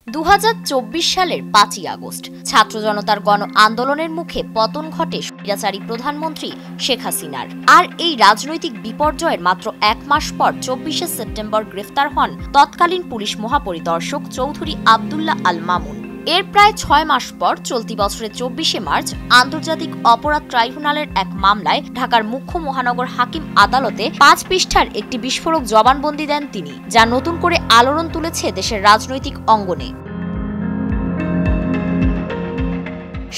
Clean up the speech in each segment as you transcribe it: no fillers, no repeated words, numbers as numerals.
2024 সালের 5ই আগস্ট ছাত্র জনতার গণ আন্দোলনের মুখে পতন ঘটে স্বৈরাচারী প্রধানমন্ত্রী শেখ হাসিনার। আর এই রাজনৈতিক বিপর্যয়ের মাত্র এক মাস পর 24শে সেপ্টেম্বর গ্রেফতার হন তৎকালীন পুলিশ মহাপরিদর্শক চৌধুরী আব্দুল্লাহ আল মামুন। এর প্রায় 6 মাস পর চলতি বছরের 24শে মার্চ আন্তর্জাতিক অপরাধ ট্রাইব্যুনালের এক মামলায় ঢাকার মুখ্য মহানগর হাকিম আদালতে 5 পৃষ্ঠার একটি বিস্ফোরক জবানবন্দি দেন তিনি, যা নতুন করে আলোড়ন তুলেছে দেশের রাজনৈতিক অঙ্গনে।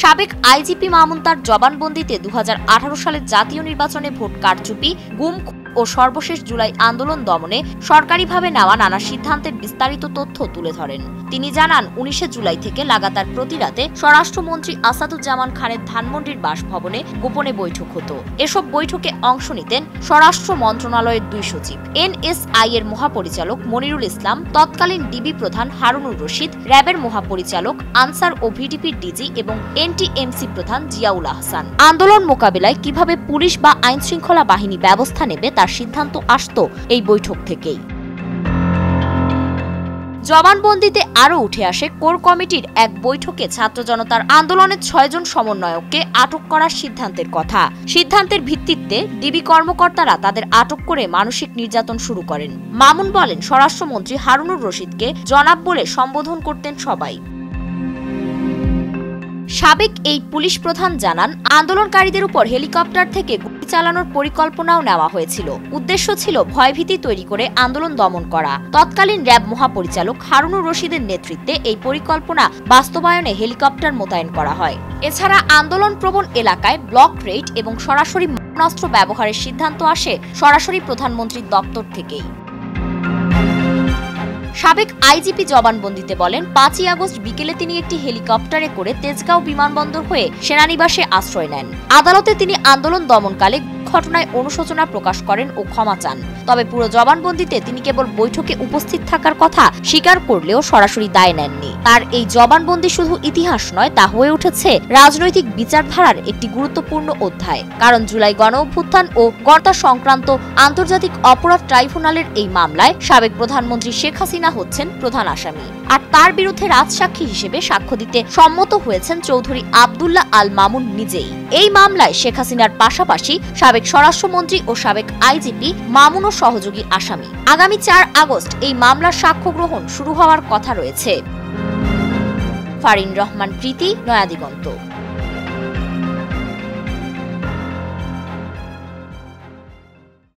সাবেক আইজিপি মামুন তার জবানবন্দিতে 2018 সালের জাতীয় নির্বাচনে ভোট কারচুপি, গুম ও সর্বশেষ জুলাই আন্দোলন দমনে সরকারিভাবে নেওয়া নানা সিদ্ধান্তের বিস্তারিত তথ্য তুলে ধরেন। তিনি জানান, 19শে জুলাই থেকে লাগাতার প্রতি রাতে স্বরাষ্ট্রমন্ত্রী আসাদুজ্জামান খানের ধানমন্ডির বাসভবনে গোপনে বৈঠক হতো। এসব বৈঠকে অংশ নিতেন স্বরাষ্ট্র মন্ত্রণালয়ের 2 সচিব, এনএসআই এর মহাপরিচালক মনিরুল ইসলাম, তৎকালীন ডিবি প্রধান হারুনুর রশিদ, র্যাবের মহাপরিচালক আনসার ও ভিডিপির ডিজি এবং এনটিএমসি প্রধান জিয়াউল আহসান। আন্দোলন মোকাবিলায় কিভাবে পুলিশ বা আইন শৃঙ্খলা বাহিনী ব্যবস্থা নেবে তার সিদ্ধান্ত আসতো এই বৈঠক থেকেই। জবানবন্দিতে আরও উঠে আসে কোর কমিটির এক বৈঠকে ছাত্র জনতার আন্দোলনের 6 জন সমন্বয়ককে আটক করার সিদ্ধান্তের কথা। সিদ্ধান্তের ভিত্তিতে ডিবি কর্মকর্তারা তাদের আটক করে মানসিক নির্যাতন শুরু করেন। মামুন বলেন, স্বরাষ্ট্রমন্ত্রী হারুনুর রশিদকে জনাব বলে সম্বোধন করতেন সবাই। সাবেক এই পুলিশ প্রধান জানান, আন্দোলনকারীদের উপর হেলিকপ্টার থেকে গুলি চালানোর পরিকল্পনাও নেওয়া হয়েছিল। উদ্দেশ্য ছিল ভয়ভীতি তৈরি করে আন্দোলন দমন করা। তৎকালীন র্যাব মহাপরিচালক হারুনুর রশিদের নেতৃত্বে এই পরিকল্পনা বাস্তবায়নে হেলিকপ্টার মোতায়েন করা হয়। এছাড়া আন্দোলন প্রবণ এলাকায় ব্লক রেড এবং সরাসরি মারণাস্ত্র ব্যবহারের সিদ্ধান্ত আসে সরাসরি প্রধানমন্ত্রীর দপ্তর থেকেই। সাবেক আইজিপি জবানবন্দিতে বলেন, 5ই আগস্ট বিকেলে তিনি একটি হেলিকপ্টারে করে তেজগাঁও বিমানবন্দর হয়ে সেনানিবাসে আশ্রয় নেন। আদালতে তিনি আন্দোলন দমনকালে ঘটনায় অনুশোচনা প্রকাশ করেন ও ক্ষমা চান। তবে পুরো জবানবন্দিতে তিনি কেবল বৈঠকে উপস্থিত থাকার কথা স্বীকার করলেও সরাসরি দায় নেননি। তার এই জবানবন্দি শুধু ইতিহাস নয়, তা হয়ে উঠেছে রাজনৈতিক বিচারধারার একটি গুরুত্বপূর্ণ অধ্যায়। কারণ জুলাই গণ অভ্যুত্থান ও গণহত্যা সংক্রান্ত আন্তর্জাতিক অপরাধ ট্রাইব্যুনালের এই মামলায় সাবেক প্রধানমন্ত্রী শেখ হাসিনা হচ্ছেন প্রধান আসামি। আর তার বিরুদ্ধে রাজসাক্ষী হিসেবে সাক্ষ্য দিতে সম্মত হয়েছেন চৌধুরী আব্দুল্লাহ আল মামুন নিজেই। এই মামলায় শেখ হাসিনার পাশাপাশি সাবেক স্বরাষ্ট্রমন্ত্রী ও সাবেক আইজিপি মামুন ও সহযোগী আসামি। আগামী 4 আগস্ট এই মামলার সাক্ষ্য গ্রহণ শুরু হওয়ার কথা রয়েছে। ফারিন রহমান প্রীতি, নয়াদিগন্ত।